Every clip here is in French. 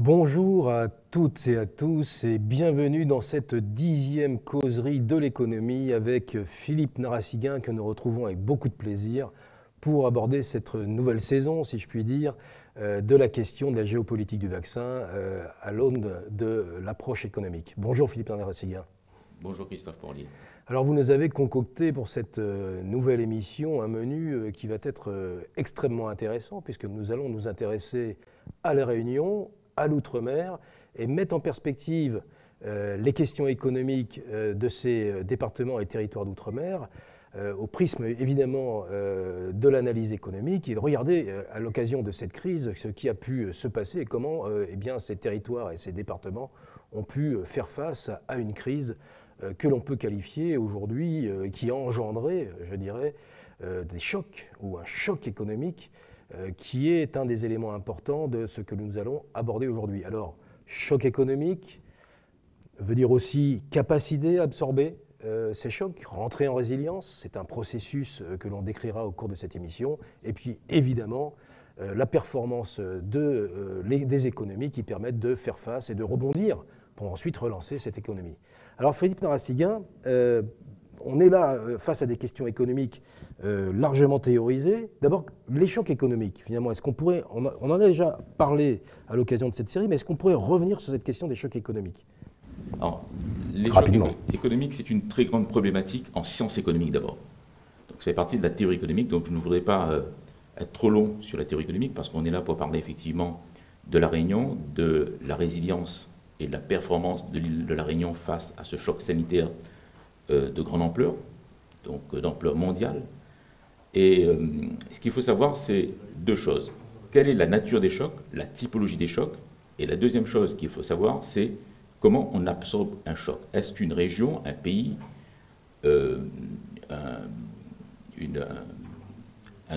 Bonjour à toutes et à tous et bienvenue dans cette 10e causerie de l'économie avec Philippe Narassiguin que nous retrouvons avec beaucoup de plaisir pour aborder cette nouvelle saison, si je puis dire, de la question de la géopolitique du vaccin à l'aune de l'approche économique. Bonjour Philippe Narassiguin. Bonjour Christophe Porlier. Alors vous nous avez concocté pour cette nouvelle émission un menu qui va être extrêmement intéressant puisque nous allons nous intéresser à la Réunion, à l'outre-mer et mettre en perspective les questions économiques de ces départements et territoires d'outre-mer au prisme évidemment de l'analyse économique et de regarder à l'occasion de cette crise ce qui a pu se passer et comment eh bien, ces territoires et ces départements ont pu faire face à une crise que l'on peut qualifier aujourd'hui, qui a engendré, je dirais, des chocs ou un choc économique qui est un des éléments importants de ce que nous allons aborder aujourd'hui. Alors, choc économique veut dire aussi capacité à absorber ces chocs, rentrer en résilience, c'est un processus que l'on décrira au cours de cette émission, et puis évidemment la performance des économies qui permettent de faire face et de rebondir pour ensuite relancer cette économie. Alors Philippe Narassiguin, on est là face à des questions économiques largement théorisées. D'abord, les chocs économiques, finalement, est-ce qu'on pourrait, on en a déjà parlé à l'occasion de cette série, mais est-ce qu'on pourrait revenir sur cette question des chocs économiques? Alors, les chocs économiques, c'est une très grande problématique en sciences économiques d'abord. Donc ça fait partie de la théorie économique, donc je ne voudrais pas être trop long sur la théorie économique, parce qu'on est là pour parler effectivement de la Réunion, de la résilience et de la performance de l'île de la Réunion face à ce choc sanitaire de grande ampleur, donc d'ampleur mondiale. Et ce qu'il faut savoir, c'est deux choses. Quelle est la nature des chocs, la typologie des chocs? Et la deuxième chose qu'il faut savoir, c'est comment on absorbe un choc. Est-ce qu'une région, un pays, un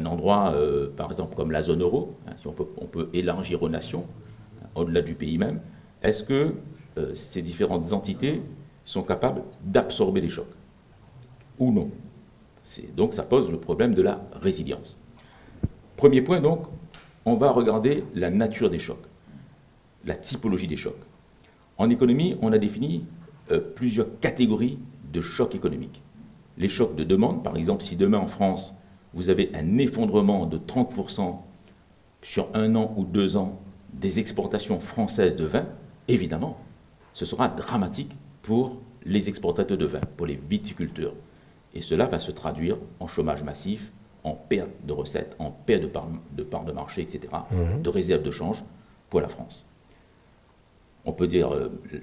endroit, par exemple comme la zone euro, hein, si on peut élargir aux nations, hein, au-delà du pays même, est-ce que ces différentes entités sont capables d'absorber les chocs ou non? Donc ça pose le problème de la résilience. Premier point donc, on va regarder la nature des chocs, la typologie des chocs. En économie, on a défini plusieurs catégories de chocs économiques. Les chocs de demande, par exemple, si demain en France, vous avez un effondrement de 30% sur 1 an ou 2 ans des exportations françaises de vin, évidemment, ce sera dramatique pour les exportateurs de vin, pour les viticulteurs. Et cela va se traduire en chômage massif, en perte de recettes, en perte de parts de marché, etc., de réserves de change pour la France. On peut dire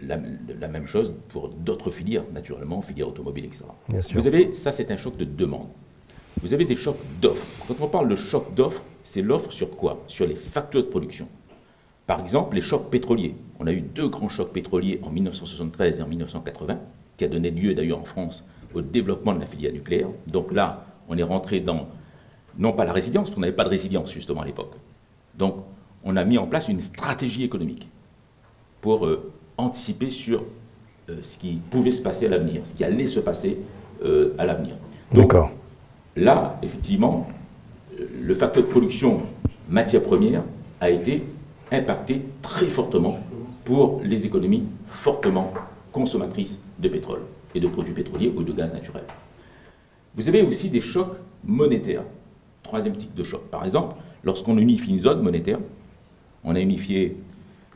la même chose pour d'autres filières, naturellement, filières automobiles, etc. Bien sûr. Vous avez, ça c'est un choc de demande. Vous avez des chocs d'offres. Quand on parle de choc d'offres, c'est l'offre sur quoi? Sur les facteurs de production. Par exemple, les chocs pétroliers. On a eu 2 grands chocs pétroliers en 1973 et en 1980, qui a donné lieu d'ailleurs en France au développement de la filière nucléaire. Donc là, on est rentré dans, non pas la résilience, parce qu'on n'avait pas de résilience justement à l'époque. Donc on a mis en place une stratégie économique pour anticiper sur ce qui pouvait se passer à l'avenir, ce qui allait se passer à l'avenir. D'accord. Là, effectivement, le facteur de production matière première a été impacté très fortement pour les économies fortement consommatrices de pétrole et de produits pétroliers ou de gaz naturel. Vous avez aussi des chocs monétaires. Troisième type de choc. Par exemple, lorsqu'on unifie une zone monétaire, on a unifié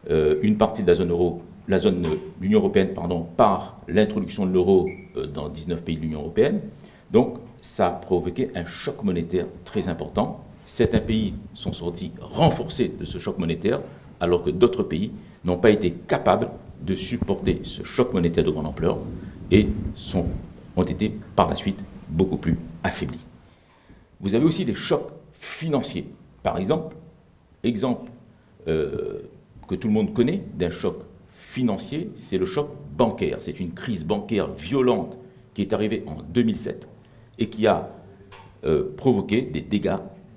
une partie de la zone euro, l'Union européenne, pardon, par l'introduction de l'euro dans 19 pays de l'Union européenne. Donc, ça a provoqué un choc monétaire très important. Certains pays sont sortis renforcés de ce choc monétaire, alors que d'autres pays n'ont pas été capables de supporter ce choc monétaire de grande ampleur et ont été par la suite beaucoup plus affaiblis. Vous avez aussi des chocs financiers. Par exemple que tout le monde connaît d'un choc financier, c'est le choc bancaire. C'est une crise bancaire violente qui est arrivée en 2007 et qui a provoqué des dégâts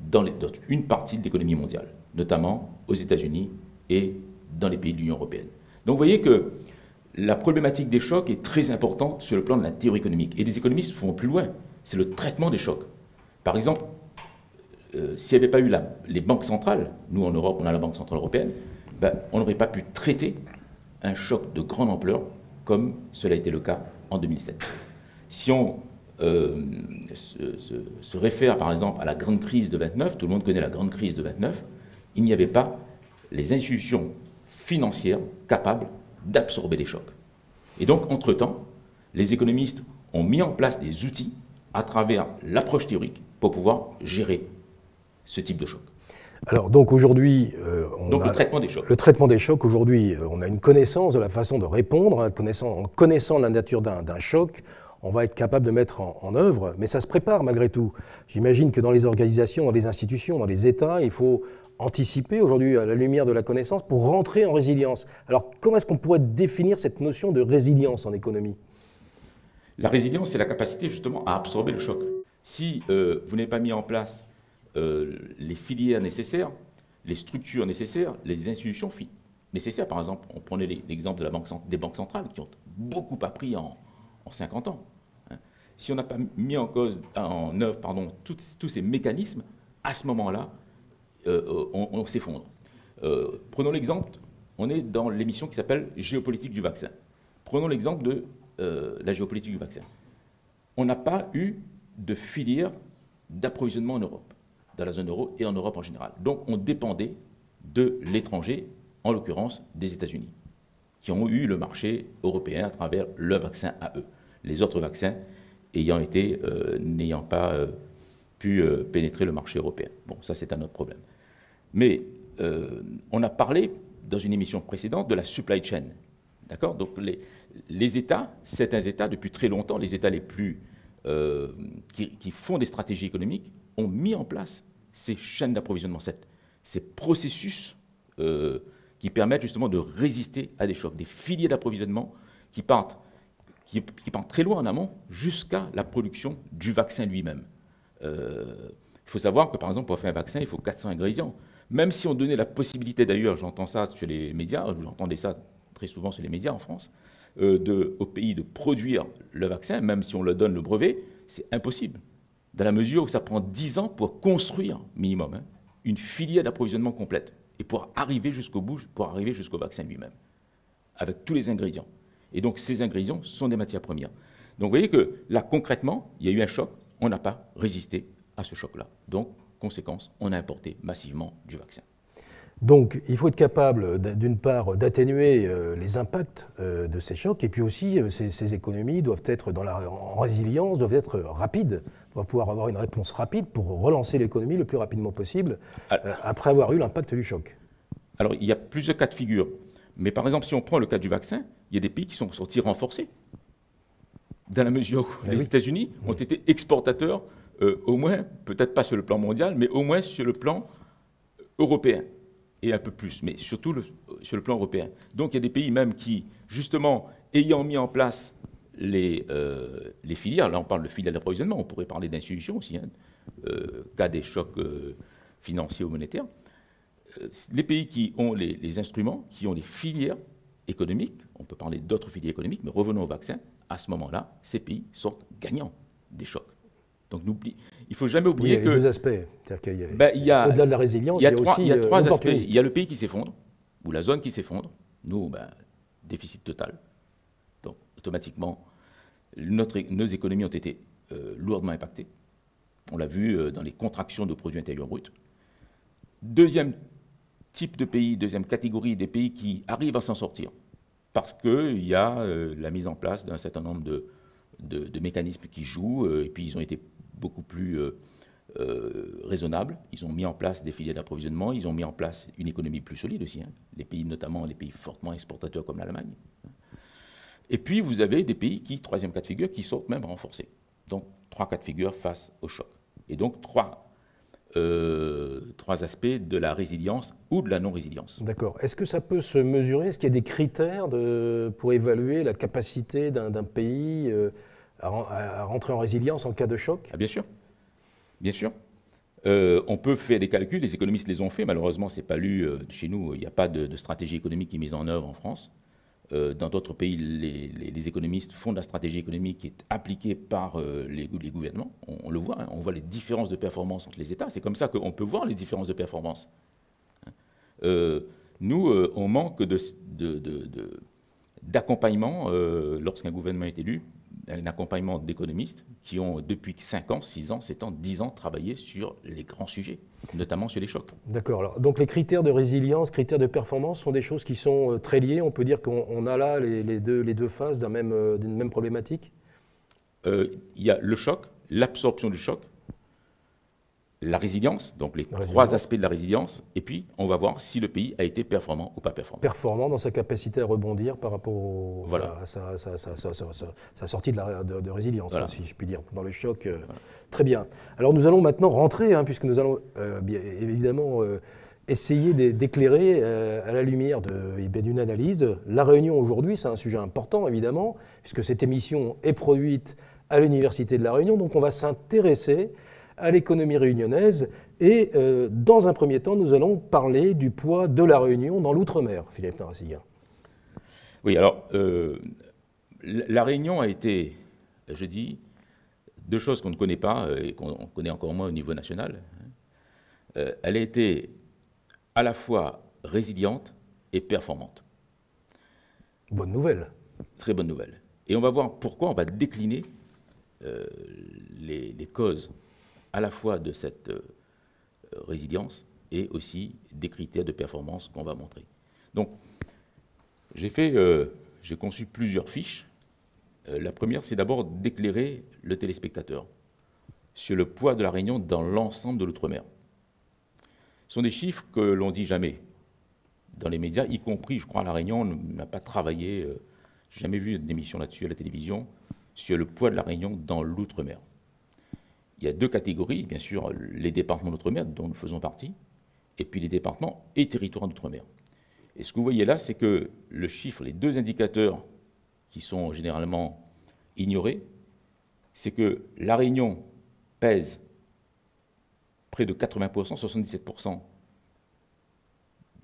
dans une partie de l'économie mondiale, notamment aux États-Unis et dans les pays de l'Union européenne. Donc vous voyez que la problématique des chocs est très importante sur le plan de la théorie économique. Et les économistes vont plus loin, c'est le traitement des chocs. Par exemple, s'il n'y avait pas eu les banques centrales, nous en Europe on a la Banque Centrale Européenne, ben, on n'aurait pas pu traiter un choc de grande ampleur comme cela a été le cas en 2007. Si on se réfère par exemple à la grande crise de 29, tout le monde connaît la grande crise de 29, il n'y avait pas les institutions financières capables d'absorber les chocs. Et donc, entre-temps, les économistes ont mis en place des outils à travers l'approche théorique pour pouvoir gérer ce type de choc. Alors, donc aujourd'hui, le traitement des chocs. Le traitement des chocs, aujourd'hui, on a une connaissance de la façon de répondre, en connaissant la nature d'un choc, on va être capable de mettre en œuvre, mais ça se prépare malgré tout. J'imagine que dans les organisations, dans les institutions, dans les États, il faut anticiper aujourd'hui à la lumière de la connaissance pour rentrer en résilience. Alors, comment est-ce qu'on pourrait définir cette notion de résilience en économie? La résilience, c'est la capacité justement à absorber le choc. Si vous n'avez pas mis en place les filières nécessaires, les structures nécessaires, les institutions nécessaires, par exemple, on prenait l'exemple des banques centrales qui ont beaucoup appris en 50 ans. Si on n'a pas mis en œuvre tous ces mécanismes, à ce moment-là, on s'effondre. Prenons l'exemple, on est dans l'émission qui s'appelle Géopolitique du vaccin. Prenons l'exemple de la géopolitique du vaccin. On n'a pas eu de filière d'approvisionnement en Europe, dans la zone euro et en Europe en général. Donc on dépendait de l'étranger, en l'occurrence des États-Unis, qui ont eu le marché européen à travers le vaccin à eux. Les autres vaccins n'ayant pas pu pénétrer le marché européen. Bon, ça c'est un autre problème. Mais on a parlé dans une émission précédente de la supply chain. D'accord? Donc les États, certains États, depuis très longtemps, les États les plus qui font des stratégies économiques, ont mis en place ces chaînes d'approvisionnement, ces processus qui permettent justement de résister à des chocs, des filières d'approvisionnement qui partent très loin en amont jusqu'à la production du vaccin lui-même. Il faut savoir que, par exemple, pour faire un vaccin, il faut 400 ingrédients. Même si on donnait la possibilité, d'ailleurs, j'entends ça sur les médias, j'entendais ça très souvent sur les médias en France, au pays de produire le vaccin, même si on leur donne le brevet, c'est impossible. Dans la mesure où ça prend 10 ans pour construire, minimum, une filière d'approvisionnement complète et pour arriver jusqu'au bout, pour arriver jusqu'au vaccin lui-même, avec tous les ingrédients. Et donc, ces ingrédients sont des matières premières. Donc, vous voyez que là, concrètement, il y a eu un choc, on n'a pas résisté à ce choc-là. Donc, conséquence, on a importé massivement du vaccin. Donc, il faut être capable, d'une part, d'atténuer les impacts de ces chocs, et puis aussi, ces économies doivent être en résilience, doivent être rapides, doivent pouvoir avoir une réponse rapide pour relancer l'économie le plus rapidement possible, après avoir eu l'impact du choc. Alors, il y a plusieurs cas de figure. Mais par exemple, si on prend le cas du vaccin, il y a des pays qui sont sortis renforcés, dans la mesure où les États-Unis ont été exportateurs, au moins, peut-être pas sur le plan mondial, mais au moins sur le plan européen. Et un peu plus, mais surtout sur le plan européen. Donc il y a des pays même qui, justement, ayant mis en place les filières, là on parle de filières d'approvisionnement, on pourrait parler d'institutions aussi, cas des chocs financiers ou monétaires, les pays qui ont les instruments, qui ont les filières économiques, on peut parler d'autres filières économiques, mais revenons au vaccin, à ce moment-là, ces pays sortent gagnants des chocs. Donc il ne faut jamais oublier que... Il y a deux aspects. Au-delà de la résilience, il y a aussi il y a trois aspects. Il y a le pays qui s'effondre, ou la zone qui s'effondre. Nous, déficit total. Donc automatiquement, nos économies ont été lourdement impactées. On l'a vu dans les contractions de produits intérieurs bruts. Deuxième type de pays, deuxième catégorie des pays qui arrivent à s'en sortir, parce qu'il y a la mise en place d'un certain nombre de mécanismes qui jouent, et puis ils ont été beaucoup plus raisonnables. Ils ont mis en place des filières d'approvisionnement, ils ont mis en place une économie plus solide aussi, les pays, notamment les pays fortement exportateurs comme l'Allemagne. Et puis vous avez des pays qui, troisième cas de figure, qui sont même renforcés. Donc trois cas de figure face au choc. Et donc trois aspects de la résilience ou de la non-résilience. D'accord. Est-ce que ça peut se mesurer? Est-ce qu'il y a des critères pour évaluer la capacité d'un pays à rentrer en résilience en cas de choc? Bien sûr. Bien sûr. On peut faire des calculs, les économistes les ont fait, malheureusement, ce n'est pas lu chez nous, il n'y a pas de stratégie économique qui est mise en œuvre en France. Dans d'autres pays, les économistes font de la stratégie économique qui est appliquée par les gouvernements. On le voit, on voit les différences de performance entre les États. C'est comme ça qu'on peut voir les différences de performance. nous, on manque d'accompagnement lorsqu'un gouvernement est élu, un accompagnement d'économistes qui ont, depuis 5 ans, 6 ans, 7 ans, 10 ans, travaillé sur les grands sujets, notamment sur les chocs. D'accord. Alors, donc les critères de résilience, critères de performance sont des choses qui sont très liées. On peut dire qu'on a là les deux faces d'une même problématique. Il y a le choc, l'absorption du choc, la résilience, donc les 3 aspects de la résilience, et puis on va voir si le pays a été performant ou pas performant. Performant dans sa capacité à rebondir par rapport à sa sortie de résilience, voilà, si je puis dire, dans le choc. Voilà. Très bien. Alors nous allons maintenant rentrer, puisque nous allons bien évidemment essayer d'éclairer à la lumière d'une analyse. La Réunion aujourd'hui, c'est un sujet important évidemment, puisque cette émission est produite à l'Université de La Réunion, donc on va s'intéresser à l'économie réunionnaise et dans un premier temps, nous allons parler du poids de la Réunion dans l'outre-mer, Philippe Narassiguin. Oui, alors, la Réunion a été, je dis, 2 choses qu'on ne connaît pas et qu'on connaît encore moins au niveau national. Elle a été à la fois résiliente et performante. Bonne nouvelle. Très bonne nouvelle. Et on va voir pourquoi, on va décliner les causes à la fois de cette résilience et aussi des critères de performance qu'on va montrer. Donc, j'ai conçu plusieurs fiches. La première, c'est d'abord d'éclairer le téléspectateur sur le poids de la Réunion dans l'ensemble de l'outre-mer. Ce sont des chiffres que l'on ne dit jamais dans les médias, y compris, je crois, à La Réunion, on n'a pas travaillé, j'ai jamais vu d'émission là-dessus à la télévision, sur le poids de la Réunion dans l'outre-mer. Il y a 2 catégories, bien sûr, les départements d'outre-mer, dont nous faisons partie, et puis les départements et territoires d'outre-mer. Et ce que vous voyez là, c'est que le chiffre, les 2 indicateurs qui sont généralement ignorés, c'est que la Réunion pèse près de 80%, 77%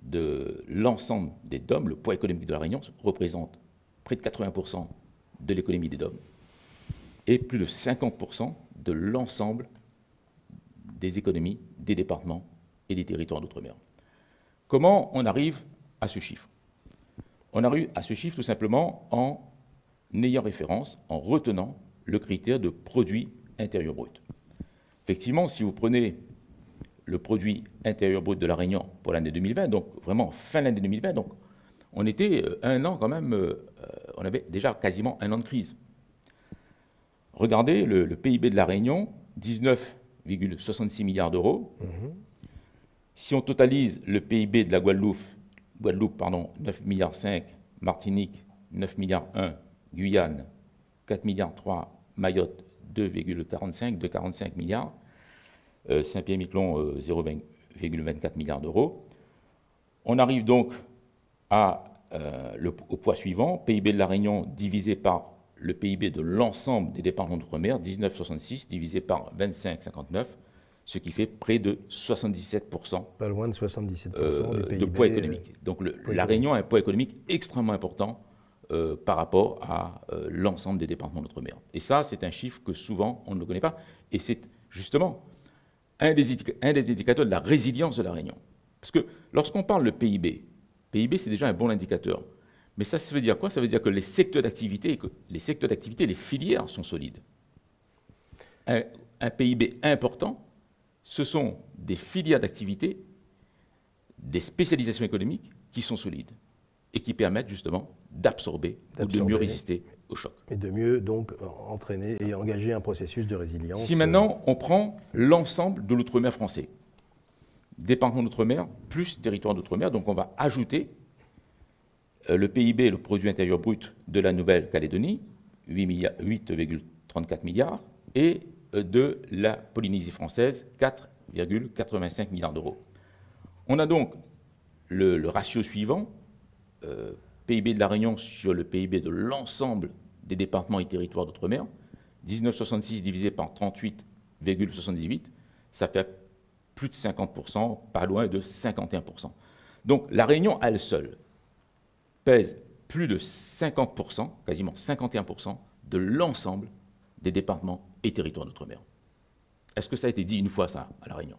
de l'ensemble des DOM. Le poids économique de la Réunion représente près de 80% de l'économie des DOM et plus de 50% de l'ensemble des économies des départements et des territoires d'outre-mer. Comment on arrive à ce chiffre? On arrive à ce chiffre tout simplement en ayant référence, en retenant le critère de produit intérieur brut. Effectivement, si vous prenez le produit intérieur brut de la Réunion pour l'année 2020, donc vraiment fin de l'année 2020, donc on était 1 an quand même, on avait déjà quasiment 1 an de crise. Regardez le PIB de la Réunion, 19,66 milliards d'euros. Si on totalise le PIB de la Guadeloupe, 9,5 milliards, Martinique, 9,1 milliards, Guyane, 4,3 milliards, Mayotte, 2,45 milliards, Saint-Pierre-et-Miquelon, 0,24 milliards d'euros. On arrive donc au poids suivant, PIB de la Réunion divisé par le PIB de l'ensemble des départements d'outre-mer, 19,66 divisé par 25,59, ce qui fait près de 77%. Pas loin de 77% du PIB. De poids économique. Donc la Réunion a un poids économique extrêmement important par rapport à l'ensemble des départements d'outre-mer. Et ça, c'est un chiffre que souvent on ne le connaît pas. Et c'est justement un des indicateurs de la résilience de la Réunion. Parce que lorsqu'on parle de PIB, c'est déjà un bon indicateur. Mais ça veut dire quoi? Ça veut dire que les secteurs d'activité, les filières sont solides. Un PIB important, ce sont des filières d'activité, des spécialisations économiques qui sont solides et qui permettent justement d'absorber ou de mieux résister au choc. Et de mieux donc entraîner et engager un processus de résilience. Si maintenant on prend l'ensemble de l'outre-mer français, département d'outre-mer plus territoire d'outre-mer, donc on va ajouter le PIB, le produit intérieur brut de la Nouvelle-Calédonie, 8,34 milliards, et de la Polynésie française, 4,85 milliards d'euros. On a donc le ratio suivant, PIB de la Réunion sur le PIB de l'ensemble des départements et territoires d'outre-mer, 19,66 divisé par 38,78, ça fait plus de 50%, pas loin de 51%. Donc la Réunion, à elle seule, pèse plus de 50%, quasiment 51% de l'ensemble des départements et territoires d'outre-mer. Est-ce que ça a été dit une fois, ça, à La Réunion?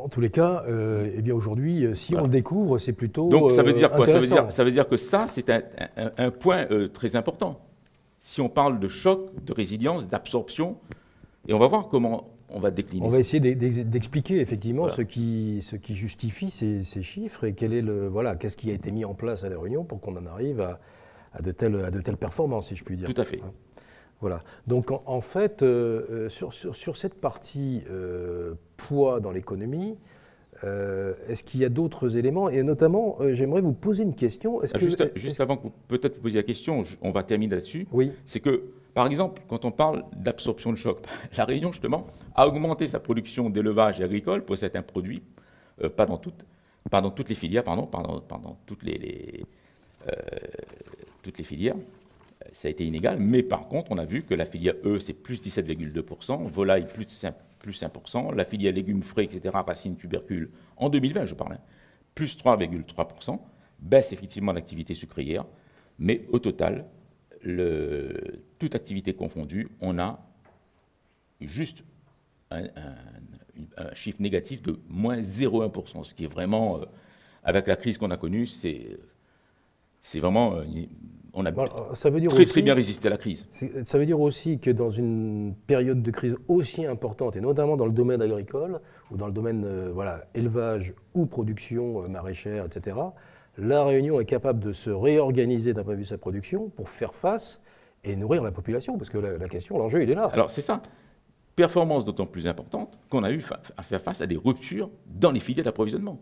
En tous les cas, eh bien aujourd'hui, si on le découvre, c'est plutôt Donc ça veut dire quoi? intéressant. Ça veut dire que ça, c'est un point très important. Si on parle de choc, de résilience, d'absorption, et on va voir comment on va décliner. On va essayer d'expliquer effectivement Voilà. ce qui justifie ces chiffres et qu'est-ce qui a été mis en place à la Réunion pour qu'on en arrive à de telles performances, si je puis dire. Tout à fait. Voilà. Donc en fait, sur cette partie poids dans l'économie, est-ce qu'il y a d'autres éléments? Et notamment, j'aimerais vous poser une question. Juste avant que vous peut-être vous posiez la question, on va terminer là-dessus. Oui. C'est que, par exemple, quand on parle d'absorption de choc, la Réunion, justement, a augmenté sa production d'élevage et agricole pour certains produits, pas dans toutes les filières, toutes les filières. Ça a été inégal, mais par contre, on a vu que la filière E, c'est plus 17,2%, volaille plus 5%, la filière légumes frais, etc., racines, tubercules, en 2020, je parle, plus 3,3%, baisse effectivement l'activité sucrière, mais au total, toute activité confondue, on a juste un chiffre négatif de moins 0,1%, ce qui est vraiment, avec la crise qu'on a connue, c'est vraiment... on a très bien résisté à la crise. Ça veut dire aussi que dans une période de crise aussi importante, et notamment dans le domaine agricole, ou dans le domaine élevage ou production maraîchère, etc., la Réunion est capable de se réorganiser d'un point de vue de sa production pour faire face et nourrir la population, parce que l'enjeu, il est là. Alors c'est ça. Performance d'autant plus importante qu'on a eu à faire face à des ruptures dans les filières d'approvisionnement.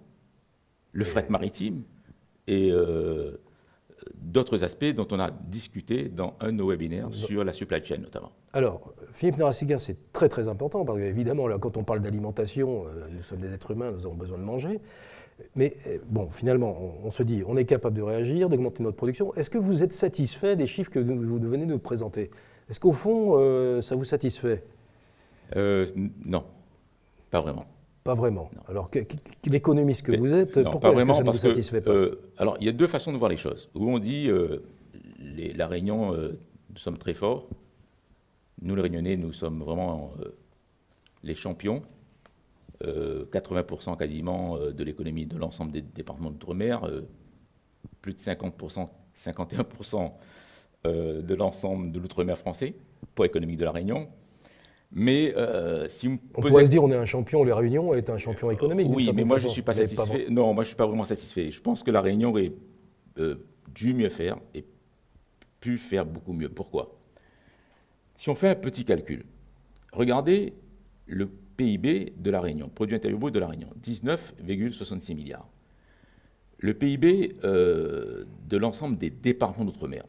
Le fret maritime et d'autres aspects dont on a discuté dans un de nos webinaires sur la supply chain notamment. Alors, Philippe Narassiguin, c'est très très important, parce qu'évidemment, quand on parle d'alimentation, nous sommes des êtres humains, nous avons besoin de manger. Mais bon, finalement, on se dit, on est capable de réagir, d'augmenter notre production. Est-ce que vous êtes satisfait des chiffres que vous venez de nous présenter? Est-ce qu'au fond, ça vous satisfait? Non, pas vraiment. Pas vraiment. Non. Alors, l'économiste que vous êtes, pourquoi est-ce que ça ne vous satisfait pas? Alors, il y a deux façons de voir les choses. Où on dit, la Réunion, nous sommes très forts. Nous, les Réunionnais, nous sommes vraiment les champions. 80% quasiment de l'économie de l'ensemble des départements d'outre-mer. Plus de 50%, 51% de l'ensemble de l'outre-mer français, poids économique de la Réunion. Mais si on pourrait se dire on est un champion, les Réunions est un champion économique. Oui, mais moi je ne suis pas satisfait. Non, moi je ne suis pas vraiment satisfait. Je pense que la Réunion aurait dû mieux faire et pu faire beaucoup mieux. Pourquoi? Si on fait un petit calcul, regardez le PIB de la Réunion, produit intérieur brut de la Réunion, 19,66 milliards. Le PIB de l'ensemble des départements d'outre-mer,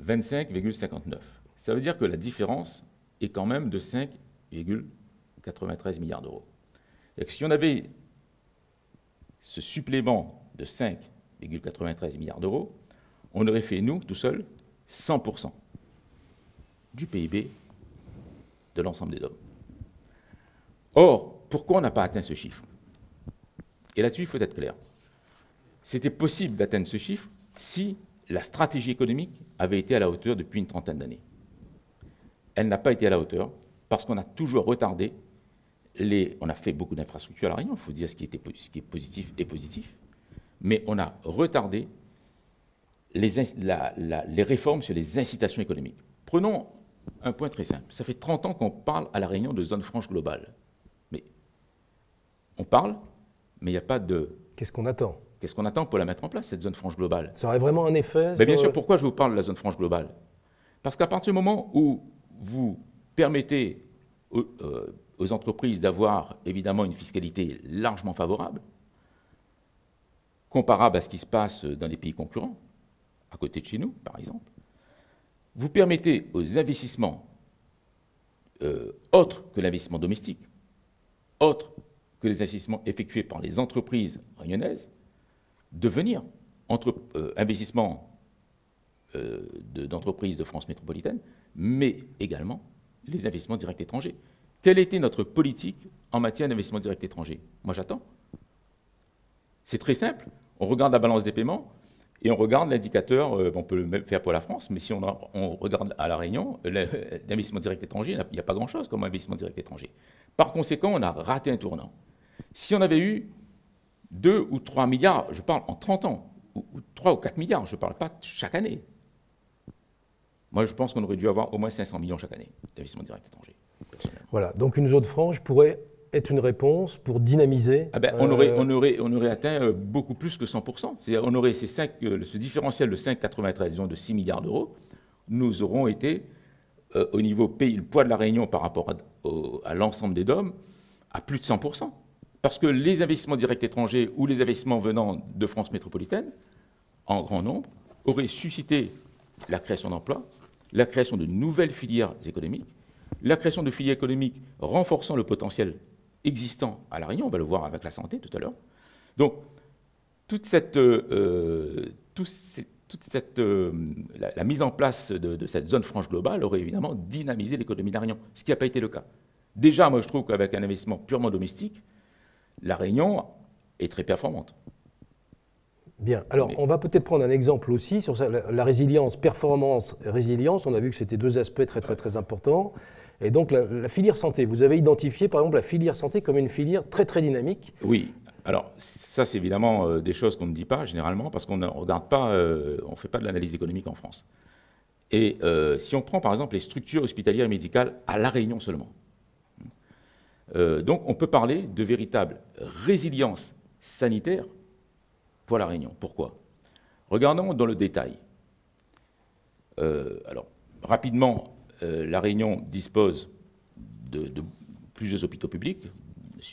25,59. Ça veut dire que la différence est quand même de 5,93 milliards d'euros. Et que si on avait ce supplément de 5,93 milliards d'euros, on aurait fait, nous, tout seuls, 100% du PIB de l'ensemble des DOM. Or, pourquoi on n'a pas atteint ce chiffre? Et là-dessus, il faut être clair. C'était possible d'atteindre ce chiffre si la stratégie économique avait été à la hauteur depuis une trentaine d'années. Elle n'a pas été à la hauteur parce qu'on a toujours retardé on a fait beaucoup d'infrastructures à La Réunion, il faut dire ce qui est positif et positif, mais on a retardé les réformes sur les incitations économiques. Prenons un point très simple. Ça fait 30 ans qu'on parle à La Réunion de zone franche globale. Mais on parle, mais il n'y a pas de... Qu'est-ce qu'on attend? Qu'est-ce qu'on attend pour la mettre en place, cette zone franche globale? Ça aurait vraiment un effet Bien sûr, pourquoi je vous parle de la zone franche globale? Parce qu'à partir du moment où vous permettez aux entreprises d'avoir évidemment une fiscalité largement favorable, comparable à ce qui se passe dans les pays concurrents, à côté de chez nous, par exemple, vous permettez aux investissements autres que l'investissement domestique, autres que les investissements effectués par les entreprises réunionnaises, de venir entre investissements d'entreprises de France métropolitaine, mais également les investissements directs étrangers. Quelle était notre politique en matière d'investissement direct étranger? Moi, j'attends. C'est très simple. On regarde la balance des paiements Et on regarde l'indicateur, on peut le même faire pour la France, mais si on regarde à La Réunion, l'investissement direct étranger, il n'y a pas grand-chose comme investissement direct étranger. Par conséquent, on a raté un tournant. Si on avait eu 2 ou 3 milliards, je parle en 30 ans, ou 3 ou 4 milliards, je ne parle pas chaque année. Moi, je pense qu'on aurait dû avoir au moins 500 millions chaque année d'investissement direct étranger. Voilà, donc une zone franche pourrait être une réponse pour dynamiser. On aurait atteint beaucoup plus que 100%. C'est-à-dire on aurait ce différentiel de 5,93, disons de 6 milliards d'euros, nous aurons été au niveau pays, le poids de la Réunion par rapport à l'ensemble des DOM, à plus de 100%. Parce que les investissements directs étrangers ou les investissements venant de France métropolitaine, en grand nombre, auraient suscité la création d'emplois, la création de nouvelles filières économiques, la création de filières économiques renforçant le potentiel existant à La Réunion, on va le voir avec la santé tout à l'heure. Donc, la mise en place de cette zone franche globale aurait évidemment dynamisé l'économie de La Réunion, ce qui n'a pas été le cas. Déjà, moi, je trouve qu'avec un investissement purement domestique, La Réunion est très performante. Bien, alors on va peut-être prendre un exemple aussi sur ça, la résilience, performance, résilience. On a vu que c'était deux aspects très importants. Et donc la filière santé, vous avez identifié par exemple la filière santé comme une filière très dynamique. Oui, alors ça c'est évidemment des choses qu'on ne dit pas généralement parce qu'on ne regarde pas, on ne fait pas de l'analyse économique en France. Et si on prend par exemple les structures hospitalières et médicales à La Réunion seulement, donc on peut parler de véritable résilience sanitaire pour La Réunion. Pourquoi? Regardons dans le détail. Alors, rapidement, La Réunion dispose de plusieurs hôpitaux publics,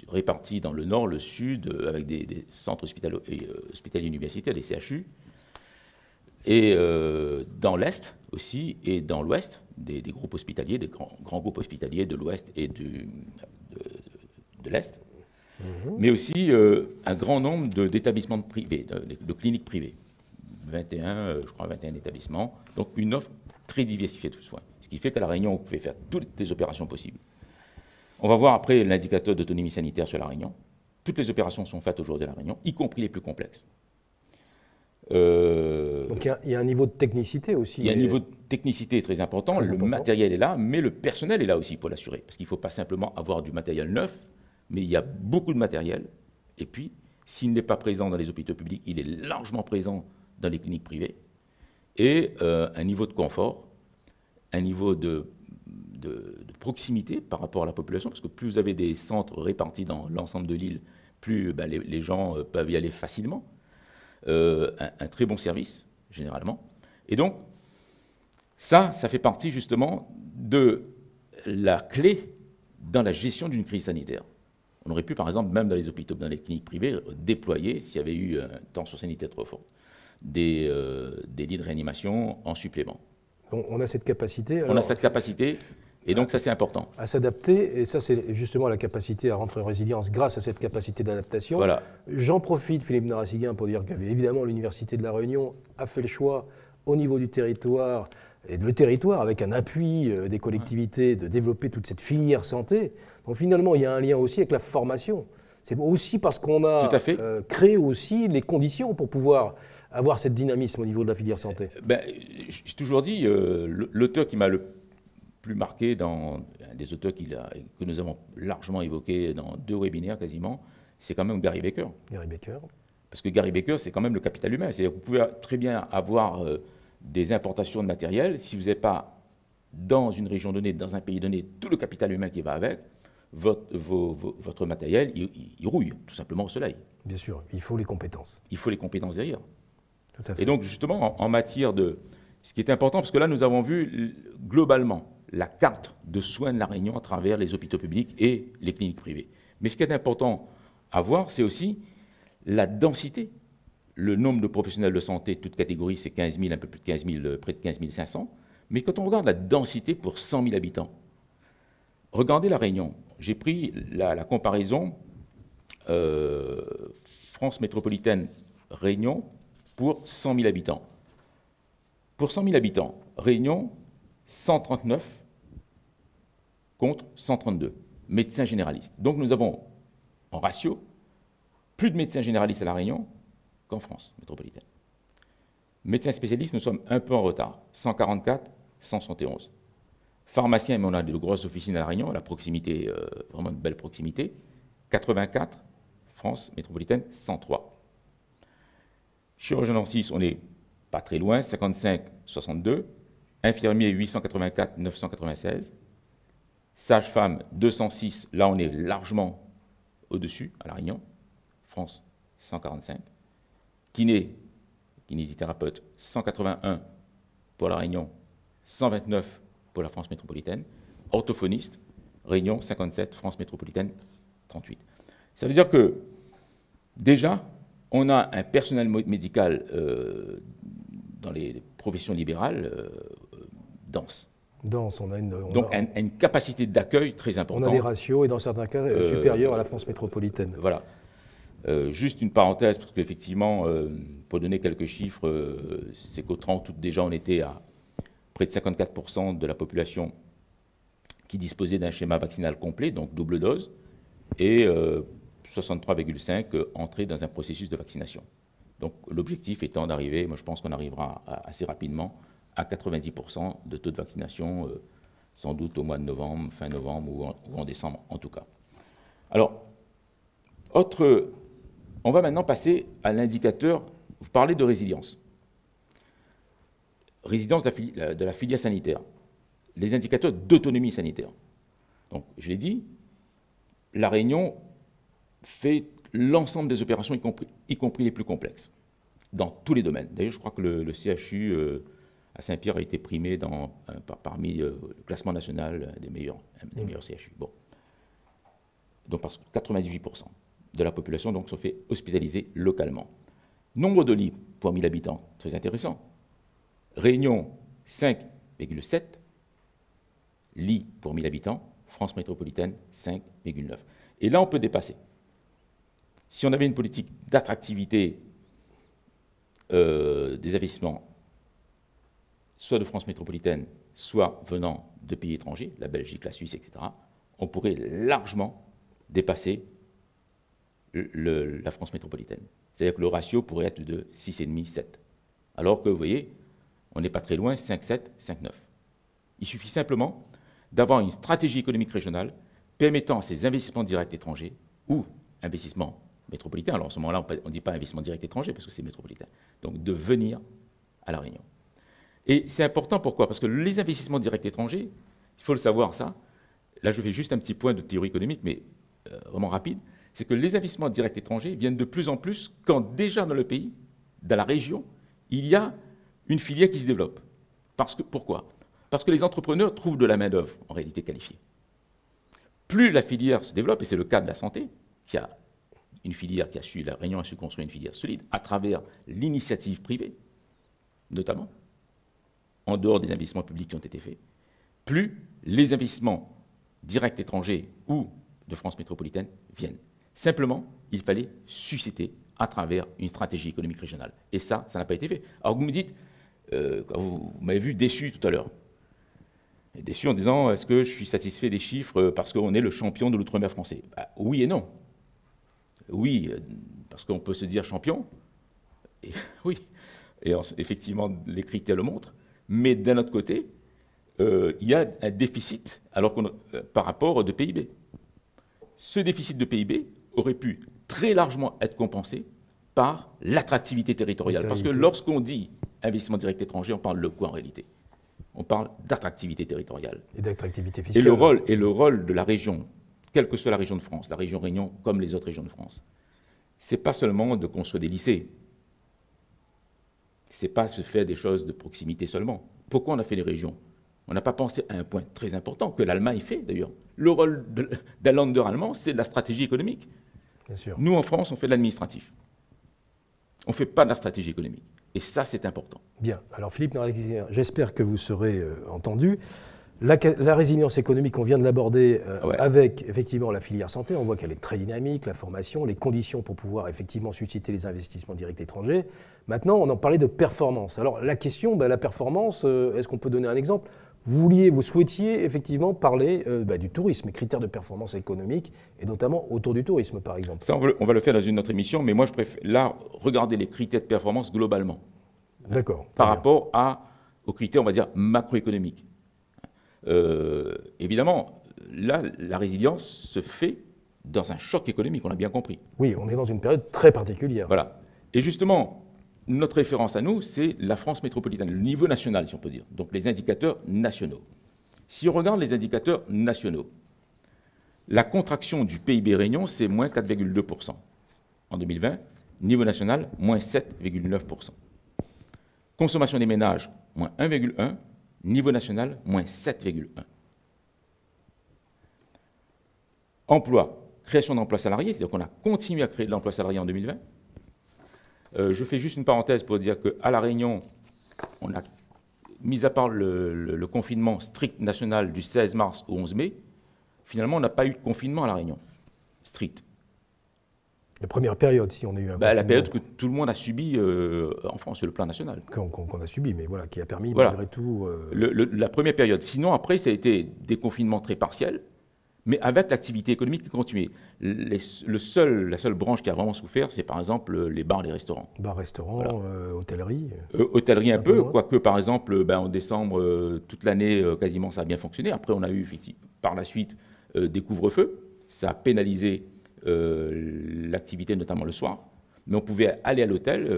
répartis dans le nord, le sud, avec des centres hospitaliers universitaires, des CHU, et dans l'est aussi, et dans l'ouest, des groupes hospitaliers, des grands groupes hospitaliers de l'ouest et de l'est. Mais aussi un grand nombre d'établissements privés, de cliniques privées. 21 établissements. Donc une offre très diversifiée de soins. Ce qui fait qu'à La Réunion, vous pouvez faire toutes les opérations possibles. On va voir après l'indicateur d'autonomie sanitaire sur La Réunion. Toutes les opérations sont faites aujourd'hui à La Réunion, y compris les plus complexes. Donc il y a un niveau de technicité aussi. Il y a un niveau de technicité très important. Le matériel est là, mais le personnel est là aussi pour l'assurer. Parce qu'il ne faut pas simplement avoir du matériel neuf, mais il y a beaucoup de matériel. Et puis, s'il n'est pas présent dans les hôpitaux publics, il est largement présent dans les cliniques privées. Et un niveau de confort, un niveau de proximité par rapport à la population, parce que plus vous avez des centres répartis dans l'ensemble de l'île, plus les gens peuvent y aller facilement. Un très bon service, généralement. Et donc, ça fait partie justement de la clé dans la gestion d'une crise sanitaire. On aurait pu, par exemple, même dans les hôpitaux, dans les cliniques privées, déployer, s'il y avait eu une tension sanitaire trop forte, des lits de réanimation en supplément. On a cette capacité. On a cette capacité, et donc ça c'est important. À s'adapter, et ça c'est justement la capacité à rentrer en résilience grâce à cette capacité d'adaptation. Voilà. J'en profite, Philippe Narassiguin, pour dire qu'évidemment l'Université de La Réunion a fait le choix au niveau du territoire, et le territoire avec un appui des collectivités, de développer toute cette filière santé. Donc finalement, il y a un lien aussi avec la formation. C'est aussi parce qu'on a créé aussi les conditions pour pouvoir avoir cette dynamisme au niveau de la filière santé. J'ai toujours dit, l'auteur qui m'a le plus marqué, un des auteurs que nous avons largement évoqué dans 2 webinaires quasiment, c'est quand même Gary Becker. Gary Becker. Parce que Gary Becker, c'est quand même le capital humain. C'est-à-dire que vous pouvez très bien avoir des importations de matériel, si vous n'avez pas dans une région donnée, dans un pays donné, tout le capital humain qui va avec, votre matériel, il rouille tout simplement au soleil. Bien sûr, il faut les compétences. Il faut les compétences derrière. Tout à fait. Et donc justement, en matière de... Ce qui est important, parce que là, nous avons vu globalement la carte de soins de La Réunion à travers les hôpitaux publics et les cliniques privées. Mais ce qui est important à voir, c'est aussi la densité. Le nombre de professionnels de santé, toute catégorie, c'est 15 000, un peu plus de 15 000, près de 15 500. Mais quand on regarde la densité pour 100 000 habitants, regardez La Réunion. J'ai pris la comparaison France métropolitaine Réunion pour 100 000 habitants. Pour 100 000 habitants, Réunion, 139 contre 132 médecins généralistes. Donc nous avons en ratio plus de médecins généralistes à La Réunion qu'en France métropolitaine. Médecins spécialistes, nous sommes un peu en retard. 144, 171. Pharmaciens, mais on a de grosses officines à La Réunion, la proximité, vraiment une belle proximité. 84, France métropolitaine, 103. Chirurgien dentiste, on n'est pas très loin, 55, 62. Infirmier, 884, 996. Sage-femme, 206, là on est largement au-dessus, à La Réunion. France, 145. Kiné, kinésithérapeute, 181 pour La Réunion, 129 pour la France métropolitaine. Orthophoniste, Réunion, 57, France métropolitaine, 38. Ça veut dire que, déjà, on a un personnel médical dans les professions libérales dense. Dense, on a Donc une capacité d'accueil très importante. On a des ratios, et dans certains cas, supérieurs à la France métropolitaine. Voilà. Juste une parenthèse, parce qu'effectivement, pour donner quelques chiffres, c'est qu'au 30 août, déjà, on était à près de 54% de la population qui disposait d'un schéma vaccinal complet, donc double dose, et 63,5% entrés dans un processus de vaccination. Donc l'objectif étant d'arriver, moi je pense qu'on arrivera assez rapidement, à 90% de taux de vaccination, sans doute au mois de novembre, fin novembre ou en décembre en tout cas. Alors, on va maintenant passer à l'indicateur, vous parlez de résilience. Résilience de la filière sanitaire. Les indicateurs d'autonomie sanitaire. Donc, je l'ai dit, La Réunion fait l'ensemble des opérations, y compris les plus complexes, dans tous les domaines. D'ailleurs, je crois que le CHU à Saint-Pierre a été primé parmi le classement national des meilleurs CHU. Bon. Donc, parce que 98% de la population donc, sont fait hospitaliser localement. Nombre de lits pour 1000 habitants, très intéressant. Réunion, 5,7 lits pour 1000 habitants. France métropolitaine, 5,9. Et là, on peut dépasser. Si on avait une politique d'attractivité des investissements, soit de France métropolitaine, soit venant de pays étrangers, la Belgique, la Suisse, etc., on pourrait largement dépasser la France métropolitaine. C'est-à-dire que le ratio pourrait être de 6,5, 7. Alors que, vous voyez, on n'est pas très loin, 5,7, 5,9. Il suffit simplement d'avoir une stratégie économique régionale permettant à ces investissements directs étrangers ou investissements métropolitains, alors en ce moment-là, on ne dit pas investissement direct étranger parce que c'est métropolitain, donc de venir à La Réunion. Et c'est important, pourquoi? Parce que les investissements directs étrangers, il faut le savoir ça, là je fais juste un petit point de théorie économique, mais vraiment rapide, c'est que les investissements directs étrangers viennent de plus en plus quand déjà dans le pays, dans la région, il y a une filière qui se développe. Pourquoi? Parce que les entrepreneurs trouvent de la main-d'œuvre, en réalité qualifiée. Plus la filière se développe, et c'est le cas de la santé, qui a une filière La Réunion a su construire une filière solide à travers l'initiative privée, notamment, en dehors des investissements publics qui ont été faits, plus les investissements directs étrangers ou de France métropolitaine viennent. Simplement, il fallait susciter à travers une stratégie économique régionale. Et ça n'a pas été fait. Alors vous me dites, vous m'avez vu déçu tout à l'heure, déçu en disant, est-ce que je suis satisfait des chiffres parce qu'on est le champion de l'outre-mer français? Oui et non. Oui, parce qu'on peut se dire champion, et, oui, et effectivement, les critères le montrent, mais d'un autre côté, il y a un déficit par rapport de PIB. Ce déficit de PIB aurait pu très largement être compensé par l'attractivité territoriale. Parce que lorsqu'on dit investissement direct étranger, on parle de quoi en réalité? On parle d'attractivité territoriale. Et d'attractivité fiscale. Et le rôle de la région, quelle que soit la région de France, la région Réunion comme les autres régions de France, c'est pas seulement de construire des lycées. C'est pas se faire des choses de proximité seulement. Pourquoi on a fait les régions? On n'a pas pensé à un point très important, que l'Allemagne fait d'ailleurs. Le rôle d'un Länder allemand, c'est de la stratégie économique. Bien sûr. Nous, en France, on fait de l'administratif. On ne fait pas de la stratégie économique. Et ça, c'est important. Bien. Alors Philippe, j'espère que vous serez entendu. La résilience économique, on vient de l'aborder avec effectivement la filière santé. On voit qu'elle est très dynamique, la formation, les conditions pour pouvoir effectivement susciter les investissements directs étrangers. Maintenant, on en parlait de performance. Alors la question, la performance, est-ce qu'on peut donner un exemple? Vous souhaitiez effectivement parler du tourisme, critères de performance économique, et notamment autour du tourisme, par exemple. Ça, on va le faire dans une autre émission, mais moi, je préfère là regarder les critères de performance globalement. D'accord. Par rapport aux critères, on va dire, macroéconomiques. Évidemment, là, la résilience se fait dans un choc économique, on l'a bien compris. Oui, on est dans une période très particulière. Voilà. Et justement, notre référence à nous, c'est la France métropolitaine, le niveau national, si on peut dire. Donc les indicateurs nationaux. Si on regarde les indicateurs nationaux, la contraction du PIB Réunion, c'est moins 4,2% en 2020. Niveau national, moins 7,9%. Consommation des ménages, moins 1,1%. Niveau national, moins 7,1%. Emploi, création d'emplois salariés, c'est-à-dire qu'on a continué à créer de l'emploi salarié en 2020. Je fais juste une parenthèse pour dire qu'à La Réunion, on a, mis à part le confinement strict national du 16 mars au 11 mai, finalement, on n'a pas eu de confinement à La Réunion, strict. La première période, si on a eu un confinement. La période que tout le monde a subi en France, sur le plan national. Qu'on a subi, mais voilà, qui a permis, voilà, malgré tout... la première période. Sinon, après, ça a été des confinements très partiels, mais avec l'activité économique qui continuait. La seule branche qui a vraiment souffert, c'est par exemple les bars, les restaurants. Bars, restaurants, voilà. Hôtellerie. Hôtellerie un peu, quoique par exemple, en décembre, toute l'année, quasiment ça a bien fonctionné. Après, on a eu par la suite des couvre-feux. Ça a pénalisé l'activité, notamment le soir. Mais on pouvait aller à l'hôtel,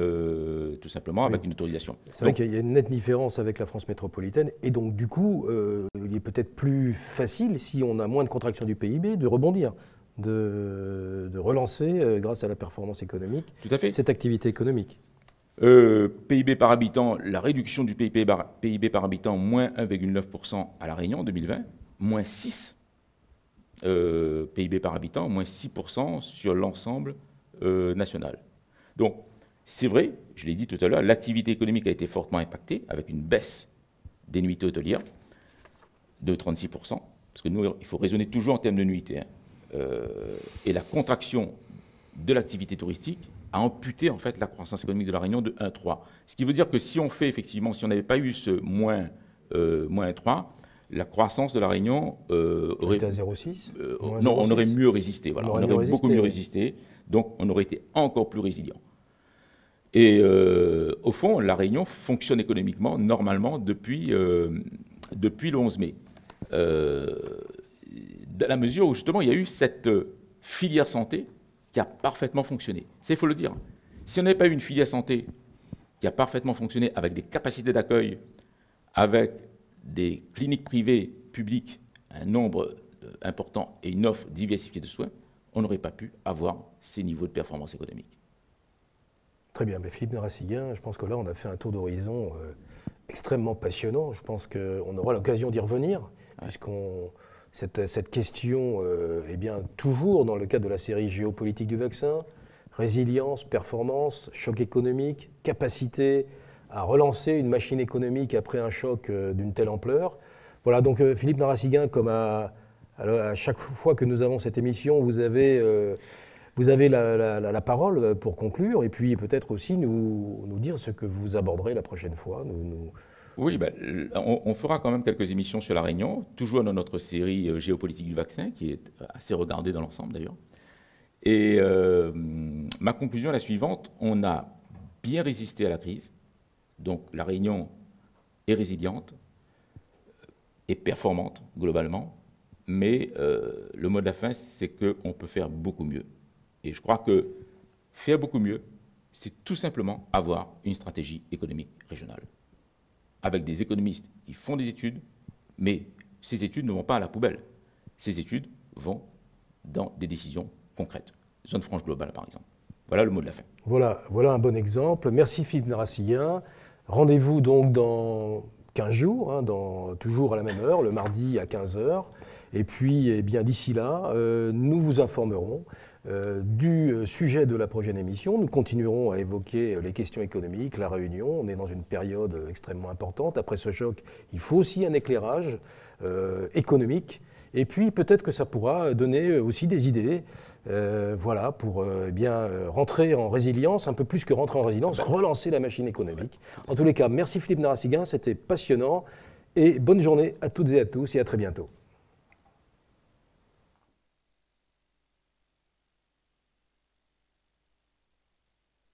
tout simplement, avec une autorisation. C'est vrai qu'il y a une nette différence avec la France métropolitaine. Et donc, du coup, il est peut-être plus facile, si on a moins de contraction du PIB, de rebondir, de relancer, grâce à la performance économique, tout à fait, cette activité économique. PIB par habitant, la réduction du PIB par habitant, moins 1,9% à La Réunion en 2020, moins 6%. PIB par habitant, moins 6% sur l'ensemble national. Donc, c'est vrai, je l'ai dit tout à l'heure, l'activité économique a été fortement impactée avec une baisse des nuitées hôtelières de 36%, parce que nous, il faut raisonner toujours en termes de nuitées. Et la contraction de l'activité touristique a amputé en fait la croissance économique de La Réunion de 1,3. Ce qui veut dire que si on fait effectivement, si on n'avait pas eu ce moins 1,3, la croissance de La Réunion aurait été à 0,6 non, on aurait mieux résisté. Voilà. On aurait beaucoup mieux résisté. Donc, on aurait été encore plus résilient. Et au fond, La Réunion fonctionne économiquement, normalement, depuis le 11 mai. Dans la mesure où, justement, il y a eu cette filière santé qui a parfaitement fonctionné. Il faut le dire. Si on n'avait pas eu une filière santé qui a parfaitement fonctionné avec des capacités d'accueil, avec des cliniques privées, publiques, un nombre important et une offre diversifiée de soins, on n'aurait pas pu avoir ces niveaux de performance économique. Très bien, mais Philippe Narassiguin, je pense que là, on a fait un tour d'horizon extrêmement passionnant. Je pense qu'on aura l'occasion d'y revenir, puisque cette question est bien toujours dans le cadre de la série géopolitique du vaccin, résilience, performance, choc économique, capacité à relancer une machine économique après un choc d'une telle ampleur. Voilà, donc Philippe Narassiguin, comme à chaque fois que nous avons cette émission, vous avez la parole pour conclure et puis peut-être aussi nous dire ce que vous aborderez la prochaine fois. Oui, on fera quand même quelques émissions sur La Réunion, toujours dans notre série géopolitique du vaccin, qui est assez regardée dans l'ensemble d'ailleurs. Et ma conclusion est la suivante, on a bien résisté à la crise, donc La Réunion est résiliente et performante globalement, mais le mot de la fin, c'est qu'on peut faire beaucoup mieux. Et je crois que faire beaucoup mieux, c'est tout simplement avoir une stratégie économique régionale, avec des économistes qui font des études, mais ces études ne vont pas à la poubelle. Ces études vont dans des décisions concrètes. Zone franche globale, par exemple. Voilà le mot de la fin. Voilà un bon exemple. Merci Philippe Narassiguin. Rendez-vous donc dans 15 jours, toujours à la même heure, le mardi à 15h. Et puis, d'ici là, nous vous informerons du sujet de la prochaine émission. Nous continuerons à évoquer les questions économiques, La Réunion. On est dans une période extrêmement importante. Après ce choc, il faut aussi un éclairage économique. Et puis, peut-être que ça pourra donner aussi des idées pour rentrer en résilience, un peu plus que rentrer en résilience, relancer la machine économique. En tous les cas, merci Philippe Narassiguin, c'était passionnant. Et bonne journée à toutes et à tous et à très bientôt.